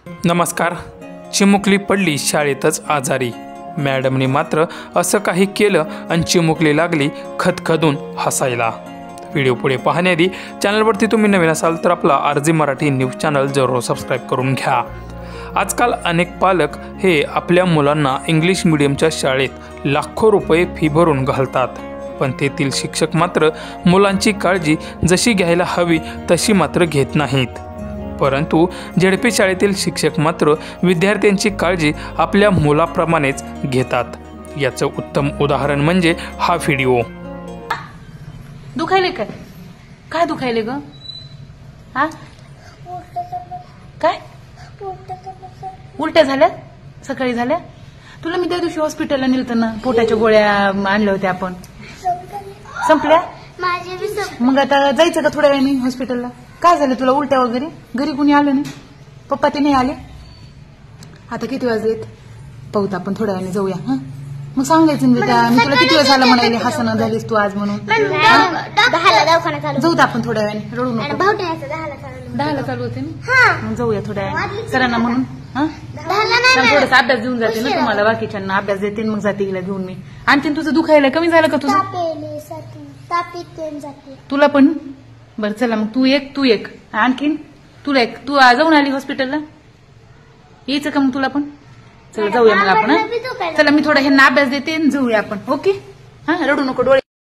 नमस्कार. चिमुकली पडली शाळेतच आजारी. मॅडमने मात्र असं काही केलं आणि चिमुकली लागली खदखदून हसायला. व्हिडिओ पुढे पाहण्याआधी चॅनलवरती तुम्ही नवीन असाल तर आपला आरजी मराठी न्यूज चॅनल जरूर सबस्क्राईब करून घ्या. आजकाल अनेक पालक हे आपल्या मुलांना इंग्लिश मीडियमच्या शाळेत लाखो रुपये फी भरून घालतात, पण तेथील शिक्षक मात्र मुलांची काळजी जशी घ्यायला हवी तशी मात्र घेत नाहीत. परंतु झेडपी शाळेतील शिक्षक मात्र विद्यार्थ्यांची काळजी आपल्या मुलाप्रमाणेच घेतात. याचं उत्तम उदाहरण म्हणजे हा व्हिडिओ. दुखायले काय दुखायले ग? हा काय उलट्या झाल्या? सकाळी झाल्या? तुला मी त्या दिवशी हॉस्पिटलला नेलतं ना, पोटाच्या गोळ्या आणल्या होत्या आपण. संपल्या? मग आता जायचं का थोड्या वेळाने हॉस्पिटलला? काय झालं तुला? उलट्या वगैरे? घरी कुणी आलं नाही? पप्पा ते नाही आले? आता किती वाजलेत? पाहूत आपण थोड्या वेळाने जाऊया. हा मग सांगायचं मी तुला किती वेळ झाला म्हणाले हसणं झालीस तू आज म्हणून. जाऊत आपण थोड्या वेळाने, रडू नको. 10ला चालू होते ना, मग जाऊया थोड्या वेळाने सरांना म्हणून. थोडासा अभ्यास देऊन जाते ना तुम्हाला, बाकीच्यांना अभ्यास देते मग जाते हिला घेऊन मी. आणखीन तुझं दुखायला कमी झालं का तुझं? तुला पण? बरं चला मग तू एक आणखीन तुला एक. तू जाऊन आली हॉस्पिटलला? यायचं का मग तुला पण? चला जाऊया मग आपण. चला मी थोडा ह्यांना अभ्यास देते जाऊया आपण. ओके? हा रडू नको, डोळे